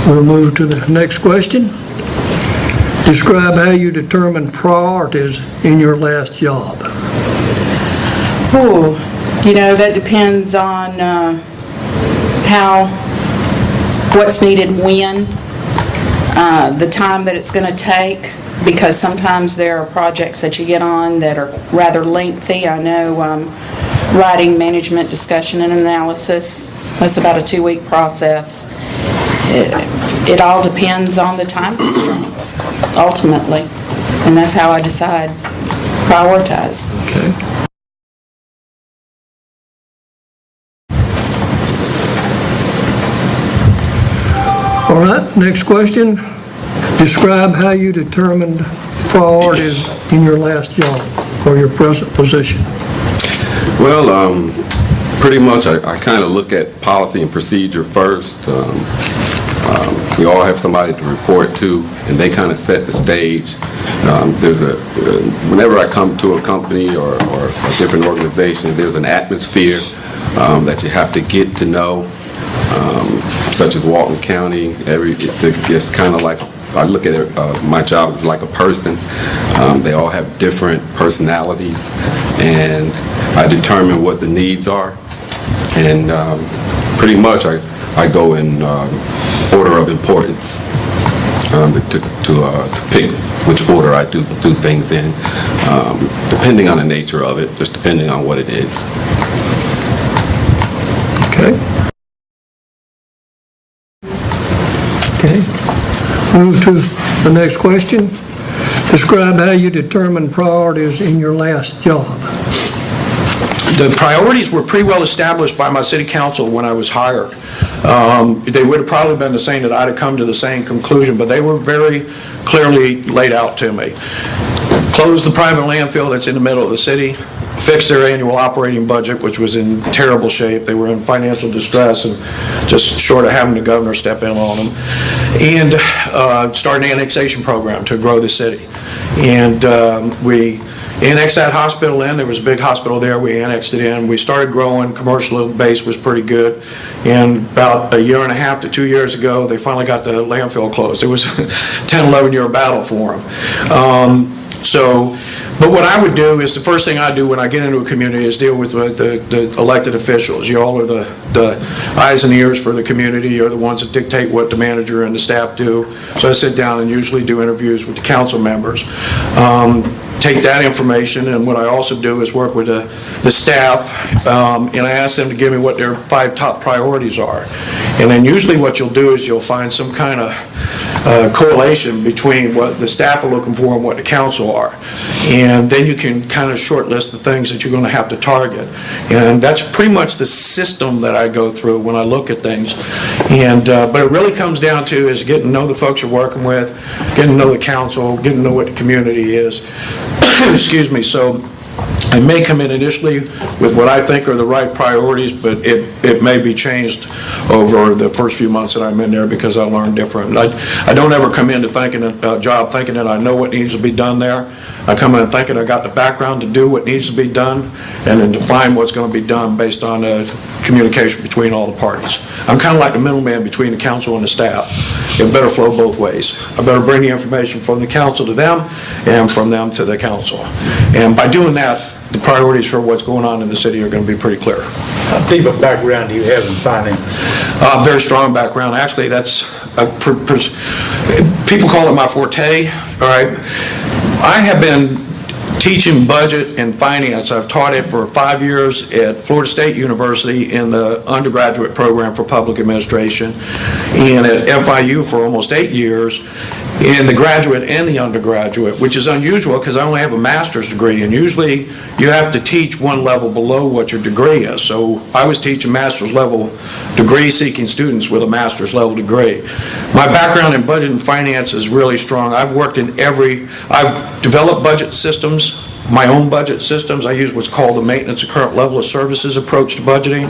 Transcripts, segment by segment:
We'll move to the next question. Describe how you determine priorities in your last job. Oh, that depends on what's needed when, the time that it's going to take, because sometimes there are projects that you get on that are rather lengthy. I know writing management discussion and analysis, that's about a 2-week process. It all depends on the time constraints, ultimately, and that's how I decide, prioritize. Okay. All right, next question. Describe how you determined priorities in your last job or your present position. Well, pretty much I kind of look at policy and procedure first. We all have somebody to report to, and they kind of set the stage. Whenever I come to a company or a different organization, there's an atmosphere that you have to get to know, such as Walton County. It's kind of like, I look at it, my job is like a person. They all have different personalities, and I determine what the needs are. And pretty much I go in order of importance to pick which order I do things in, depending on the nature of it, just depending on what it is. Okay. Okay. Move to the next question. Describe how you determine priorities in your last job. The priorities were pretty well established by my city council when I was hired. They would have probably been the same that I'd have come to the same conclusion, but they were very clearly laid out to me. Close the private landfill that's in the middle of the city, fix their annual operating budget, which was in terrible shape. They were in financial distress and just short of having the governor step in on them, and start an annexation program to grow the city. And we annexed that hospital in. There was a big hospital there. We annexed it in. We started growing. Commercial base was pretty good. And about a year and a half to 2 years ago, they finally got the landfill closed. It was a 10, 11-year battle for them. But what I would do is, the first thing I do when I get into a community is deal with the elected officials. You all are the eyes and ears for the community. You're the ones that dictate what the manager and the staff do. So I sit down and usually do interviews with the council members. Take that information, and what I also do is work with the staff, and I ask them to give me what their 5 top priorities are. And then usually what you'll do is you'll find some kind of correlation between what the staff are looking for and what the council are. And then you can kind of shortlist the things that you're going to have to target. And that's pretty much the system that I go through when I look at things. And but it really comes down to is getting to know the folks you're working with, getting to know the council, getting to know what the community is. Excuse me. So I may come in initially with what I think are the right priorities, but it may be changed over the first few months that I'm in there because I learn different. I don't ever come into a job thinking that I know what needs to be done there. I come in thinking I got the background to do what needs to be done, and then define what's going to be done based on communication between all the parties. I'm kind of like the middleman between the council and the staff. It better flow both ways. I better bring the information from the council to them and from them to the council. And by doing that, the priorities for what's going on in the city are going to be pretty clear. How deep a background do you have in finance? Very strong background. Actually, that's people call it my forte. All right, I have been teaching budget and finance. I've taught it for 5 years at Florida State University in the undergraduate program for public administration, and at FIU for almost 8 years in the graduate and the undergraduate, which is unusual because I only have a master's degree, and usually you have to teach one level below what your degree is. So I was teaching master's level degree seeking students with a master's level degree. My background in budget and finance is really strong. I've developed budget systems, my own budget systems. I use what's called the maintenance of current level of services approach to budgeting.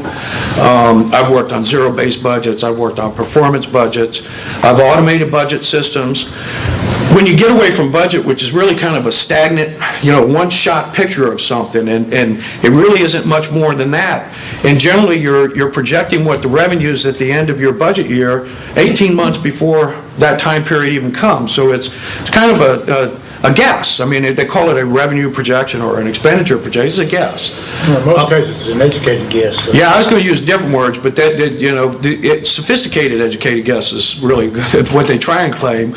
I've worked on zero-based budgets. I've worked on performance budgets. I've automated budget systems. when you get away from budget, which is really kind of a stagnant, one-shot picture of something, and it really isn't much more than that. And generally, you're projecting what the revenues at the end of your budget year, 18 months before that time period even comes. So it's kind of a guess. I mean, they call it a revenue projection or an expenditure projection. It's a guess. In most cases, it's an educated guess. So. Yeah, I was going to use different words, but sophisticated educated guess is really good at what they try and claim.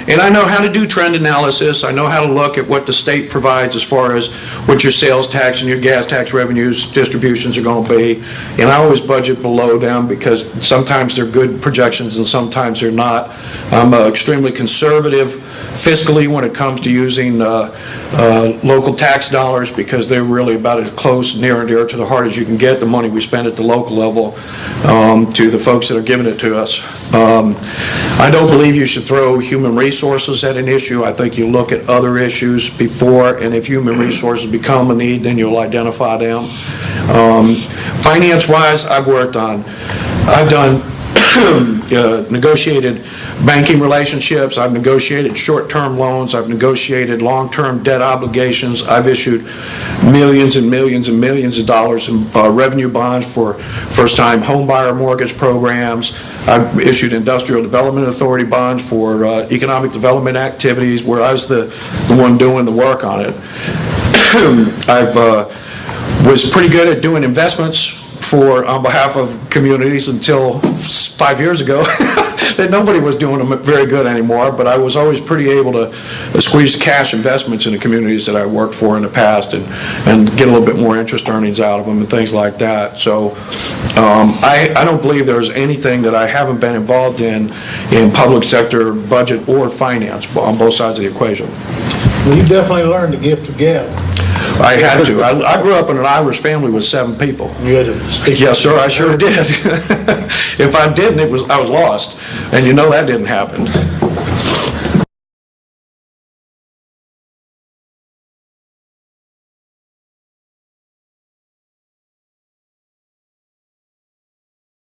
And I know how to do trend analysis. I know how to look at what the state provides as far as what your sales tax and your gas tax revenues distributions are going to be. And I always budget below them because sometimes they're good projections and sometimes they're not. I'm extremely conservative fiscally when it comes to using local tax dollars because they're really about as close, near and dear to the heart as you can get the money we spend at the local level to the folks that are giving it to us. I don't believe you should throw human resources at an issue. I think you look at other issues before, and if human resources become a need, then you'll identify them. Finance-wise, I've done negotiated banking relationships, I've negotiated short-term loans, I've negotiated long-term debt obligations, I've issued millions and millions and millions of dollars in revenue bonds for first-time homebuyer mortgage programs. I've issued industrial development authority bonds for economic development activities where I was the one doing the work on it. I've was pretty good at doing investments on behalf of communities until 5 years ago. That nobody was doing them very good anymore, but I was always pretty able to squeeze cash investments in the communities that I worked for in the past and get a little bit more interest earnings out of them and things like that. So I don't believe there's anything that I haven't been involved in public sector budget or finance on both sides of the equation. Well, you definitely learned the gift of gab. I had to. I grew up in an Irish family with 7 people. You had to stick. Yes, sir, I sure did. If I didn't, I was lost. And that didn't happen.